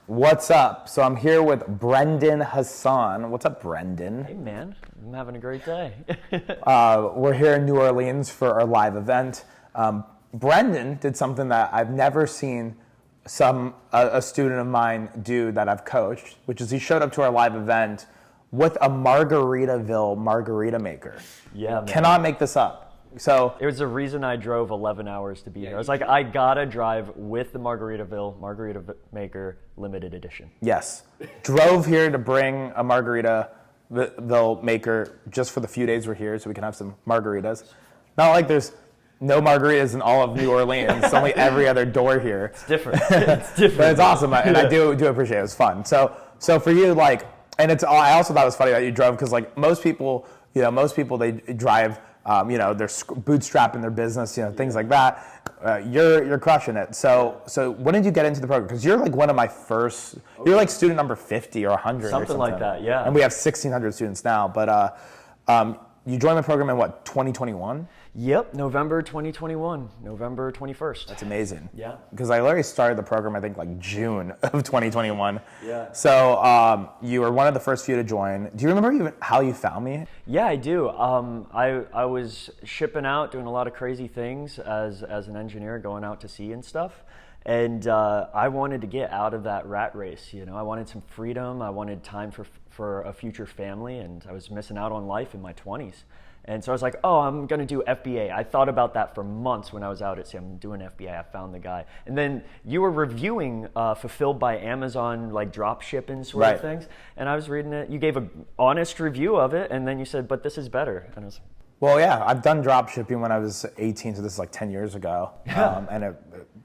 What's up? So I'm here with Brendan Hassan. What's up, Brendan? Hey man, I'm having a great day. We're here in New Orleans for our live event. Brendan did something that I've never seen a student of mine do that I've coached, which is he showed up to our live event with a Margaritaville margarita maker. Yeah, man. Cannot make this up. So It was the reason I drove 11 hours to be here. I was like, I gotta drive with the Margaritaville Margarita Maker limited edition. yes, drove here to bring a Margaritaville maker just for the few days we're here so we can have some margaritas. Not like there's no margaritas in all of New Orleans. It's only every other door here. It's different. It's different. But it's awesome, and I do appreciate it. It was fun. So for you, like, and it's. I also thought it was funny that you drove because, like, most people they drive. They're bootstrapping their business, things like that. You're crushing it. So when did you get into the program? Because you're like one of my first. You're like student number 50 or 100 Something or something like that, yeah. And we have 1,600 students now. But you joined the program in what, 2021? Yep, November 2021, November 21st. That's amazing. Yeah. Because I literally started the program, I think, like June of 2021. Yeah. So you were one of the first few to join. Do you remember even how you found me? Yeah, I do. I was shipping out, doing a lot of crazy things as an engineer, going out to sea and stuff. And I wanted to get out of that rat race. I wanted some freedom. I wanted time for a future family, and I was missing out on life in my 20s. And so I was like, oh, I'm going to do FBA. I thought about that for months when I was out at sea. I'm doing FBA. I found the guy. And then you were reviewing Fulfilled by Amazon, like drop shipping sort of things. And I was reading it. You gave an honest review of it, and then you said, but this is better. And I was Well, yeah, I've done drop shipping when I was 18, so this is like 10 years ago. And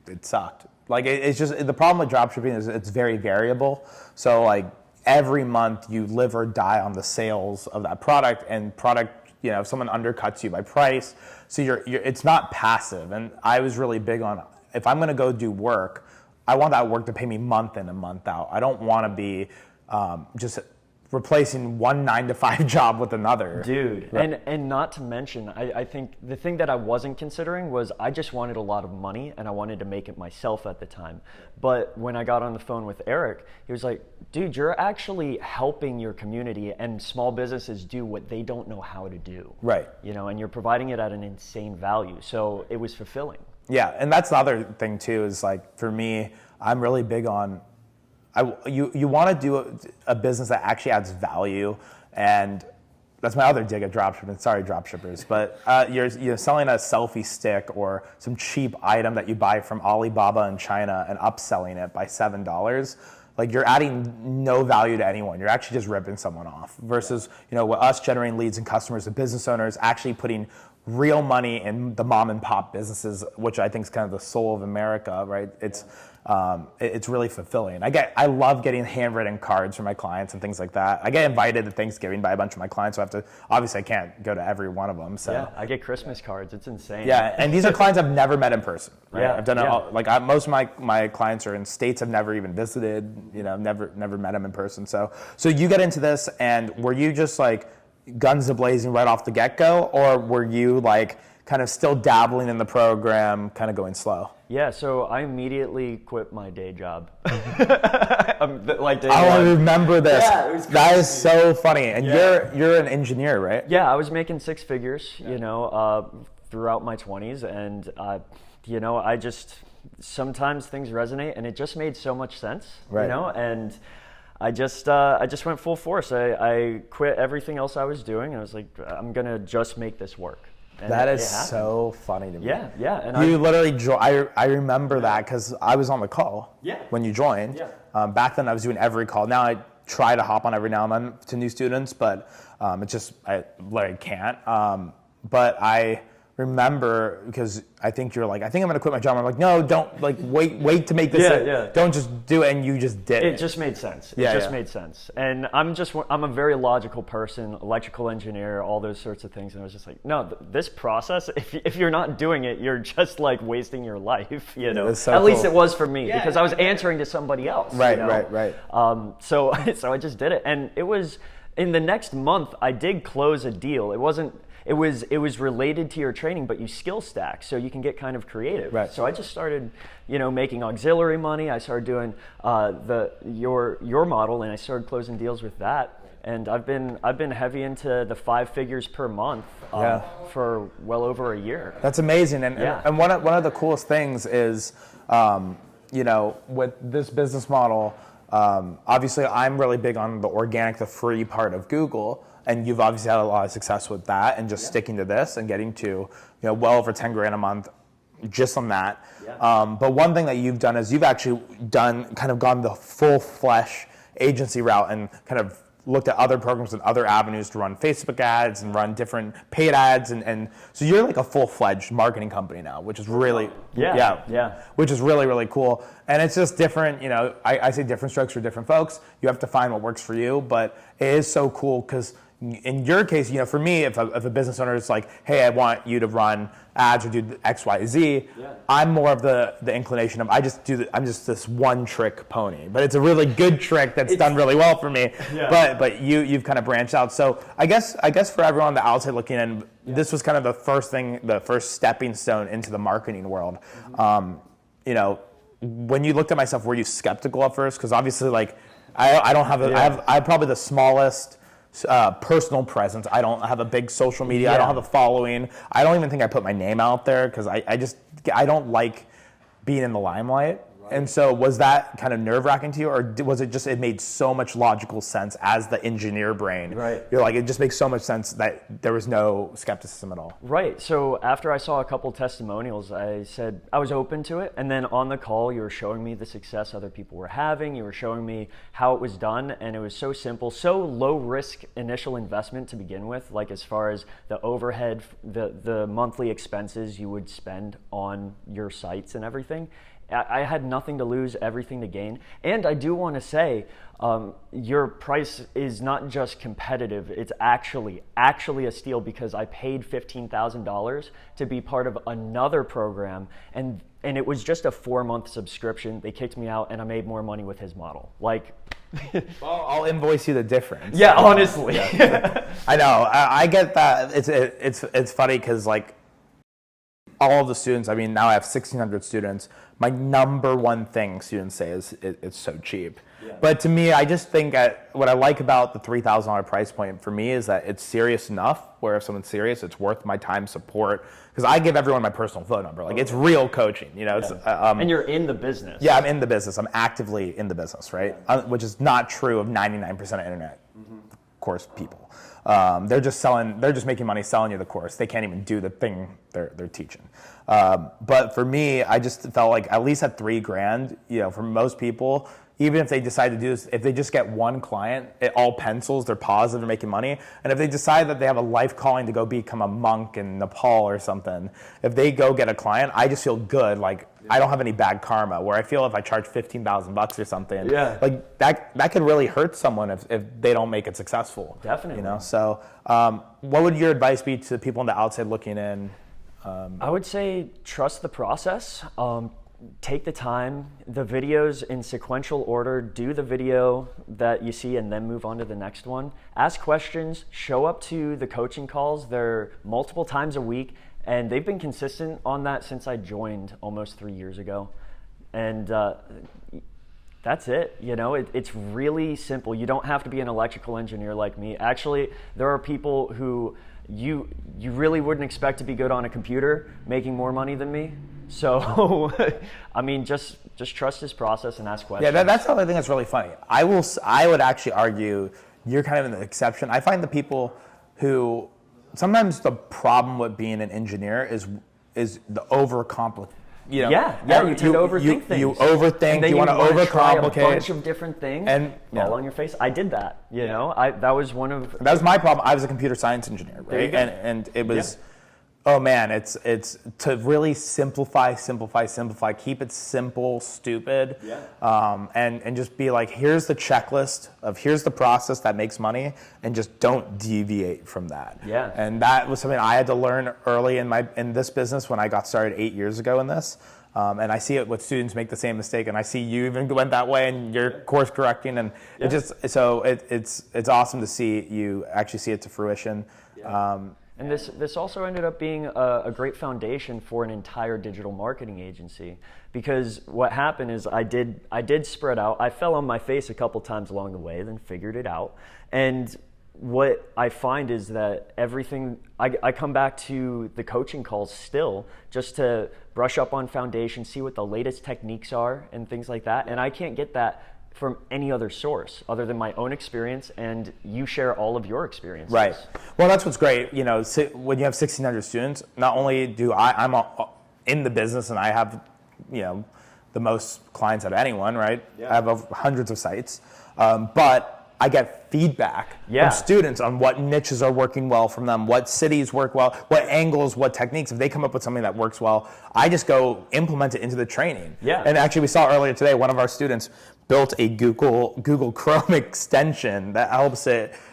it sucked. Like, it's just, the problem with drop shipping is it's very variable. So, like, every month you live or die on the sales of that product, and if someone undercuts you by price, so you're it's not passive. And I was really big on, if I'm going to go do work, I want that work to pay me month in and month out. I don't want to be just replacing one 9-to-5 job with another. Dude, right. and not to mention, I think the thing that I wasn't considering was I just wanted a lot of money, and I wanted to make it myself at the time. But when I got on the phone with Eric, he was like, dude, you're actually helping your community, and small businesses do what they don't know how to do. Right. And you're providing it at an insane value. So it was fulfilling. Yeah, and that's the other thing too, is like, for me, I'm really big on, you want to do a business that actually adds value, and that's my other dig at dropshipping. Sorry, dropshippers, but you're selling a selfie stick or some cheap item that you buy from Alibaba in China and upselling it by $7. Like, you're adding no value to anyone. You're actually just ripping someone off. Versus, with us generating leads and customers and business owners, actually putting real money in the mom and pop businesses, which I think is kind of the soul of America, right? It's really fulfilling. I love getting handwritten cards from my clients and things like that. I get invited to Thanksgiving by a bunch of my clients, so obviously I can't go to every one of them. So yeah, I get Christmas cards. It's insane. Yeah, and these are clients I've never met in person. Right? Yeah, I've done it all, most of my clients are in states I've never even visited. Never met them in person. So you get into this, and were you just like guns a-blazing right off the get-go, or were you like kind of still dabbling in the program, kind of going slow? Yeah, so I immediately quit my day job. I remember this. Yeah, it was crazy. That is so funny. And you're an engineer, right? Yeah, I was making six figures, throughout my 20s, and I just, sometimes things resonate, and it just made so much sense, right. And I just went full force. I quit everything else I was doing, and I was like, I'm gonna just make this work. And that is so funny to me. Yeah. And you literally I remember that because I was on the call when you joined. Yeah. Back then I was doing every call. Now I try to hop on every now and then to new students, but I literally can't. But I remember, because I think you're like, I think I'm gonna quit my job. I'm like, no, don't, like, wait to make this. Don't just do it, and you just did it. It just made sense. It just made sense. And I'm a very logical person, electrical engineer, all those sorts of things. And I was just like, no, this process, if you're not doing it, you're just like wasting your life, So At least it was for me, because I was answering to somebody else. Right. So I just did it. And it was, in the next month, I did close a deal. It it was related to your training, but you skill stack, so you can get kind of creative. Right. So I just started, making auxiliary money. I started doing your model, and I started closing deals with that. And I've been heavy into the 5 figures per month for well over a year. That's amazing. And one of the coolest things is, with this business model, obviously I'm really big on the organic, the free part of Google. And you've obviously had a lot of success with that and just sticking to this and getting to, well over 10 grand a month just on that. Yeah. But one thing that you've done is you've actually gone the full flesh agency route and kind of looked at other programs and other avenues to run Facebook ads and run different paid ads, and so you're like a full-fledged marketing company now, which is really which is really, really cool. And it's just different, I say different strokes for different folks. You have to find what works for you, but it is so cool because in your case, for me, if a business owner is like, hey, I want you to run ads or do X, Y, Z, I'm more of the inclination of I'm just this one trick pony, but it's a really good trick that's done really well for me. Yeah. But you've kind of branched out. So I guess for everyone on the outside looking in, this was kind of the first stepping stone into the marketing world. When you looked at myself, were you skeptical at first? Because obviously, like, I don't have I have probably the smallest personal presence. I don't have a big social media. I don't have a following. I don't even think I put my name out there because I don't like being in the limelight. And so was that kind of nerve-wracking to you, or was it just it made so much logical sense as the engineer brain? Right. You're like, it just makes so much sense that there was no skepticism at all. Right. So after I saw a couple testimonials, I said I was open to it. And then on the call, you were showing me the success other people were having. You were showing me how it was done. And it was so simple, so low risk initial investment to begin with, like as far as the overhead, the monthly expenses you would spend on your sites and everything. I had nothing to lose, everything to gain. And I do want to say, your price is not just competitive, it's actually a steal, because I paid $15,000 to be part of another program, and it was just a 4-month subscription. They kicked me out, and I made more money with his model. Like, well, I'll invoice you the difference. Yeah, honestly. I know. I get that. It's funny because, like, all of the students, I mean, now I have 1,600 students. My number one thing students say is it's so cheap. Yeah. But to me, I just think what I like about the $3,000 price point for me is that it's serious enough where if someone's serious, it's worth my time, support. Because I give everyone my personal phone number. Like, it's real coaching, It's, and you're in the business. Yeah, I'm in the business. I'm actively in the business, right? Which is not true of 99% of internet course people. They're just making money selling you the course. They can't even do the thing they're teaching. But for me, I just felt like at least at $3,000, for most people, even if they decide to do this, if they just get one client, it all pencils, they're positive, they're making money. And if they decide that they have a life calling to go become a monk in Nepal or something, if they go get a client, I just feel good. Like, I don't have any bad karma, where I feel if I charge $15,000 or something, like that could really hurt someone if they don't make it successful. Definitely. So what would your advice be to people on the outside looking in? I would say trust the process. Take the time, the videos in sequential order, do the video that you see and then move on to the next one. Ask questions, show up to the coaching calls. They're multiple times a week, and they've been consistent on that since I joined almost 3 years ago. And that's it. It's really simple. You don't have to be an electrical engineer like me. Actually, there are people who you really wouldn't expect to be good on a computer making more money than me. So, I mean, just trust this process and ask questions. Yeah, that's the other thing that's really funny. I would actually argue you're kind of an exception. I find the people who sometimes the problem with being an engineer is the overcomplicate. You tend to overthink things. You overthink. You want to overcomplicate. Try a bunch of different things and fall on your face. I did that. That was one of. That was my problem. I was a computer science engineer, right? And it was. Yeah. Oh man, it's to really simplify, keep it simple, stupid, and just be like, here's the checklist of here's the process that makes money, and just don't deviate from that. Yeah. And that was something I had to learn early in this business when I got started 8 years ago in this. And I see it with students make the same mistake, and I see you even went that way, and you're course correcting, and it's awesome to see you actually see it to fruition. Yeah. And this also ended up being a great foundation for an entire digital marketing agency, because what happened is I did spread out. I fell on my face a couple times along the way, then figured it out. And what I find is that everything, I come back to the coaching calls still just to brush up on foundation, see what the latest techniques are and things like that. And I can't get that from any other source other than my own experience, and you share all of your experiences. Right. Well, that's what's great. You know, when you have 1,600 students, not only do I'm in the business and I have, you know, the most clients of anyone, right? Yeah. I have hundreds of sites, but I get feedback from students on what niches are working well from them, what cities work well, what angles, what techniques. If they come up with something that works well, I just go implement it into the training. Yeah. And actually, we saw earlier today, one of our students built a Google Chrome extension that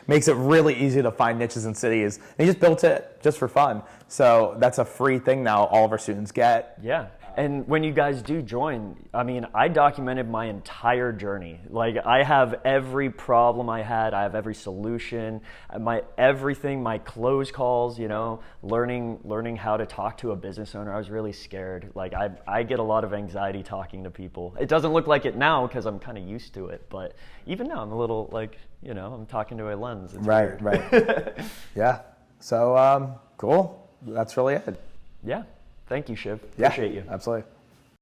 makes it really easy to find niches in cities. And he just built it just for fun. So that's a free thing now all of our students get. Yeah. And when you guys do join, I mean, I documented my entire journey. Like, I have every problem I had, I have every solution, everything, my close calls, you know, learning how to talk to a business owner. I was really scared. Like, I get a lot of anxiety talking to people. It doesn't look like it now because I'm kind of used to it, but even now I'm a little like, you know, I'm talking to a lens. It's right, weird. Right. Yeah. So, cool. That's really it. Yeah. Thank you, Shiv. Appreciate you. Absolutely.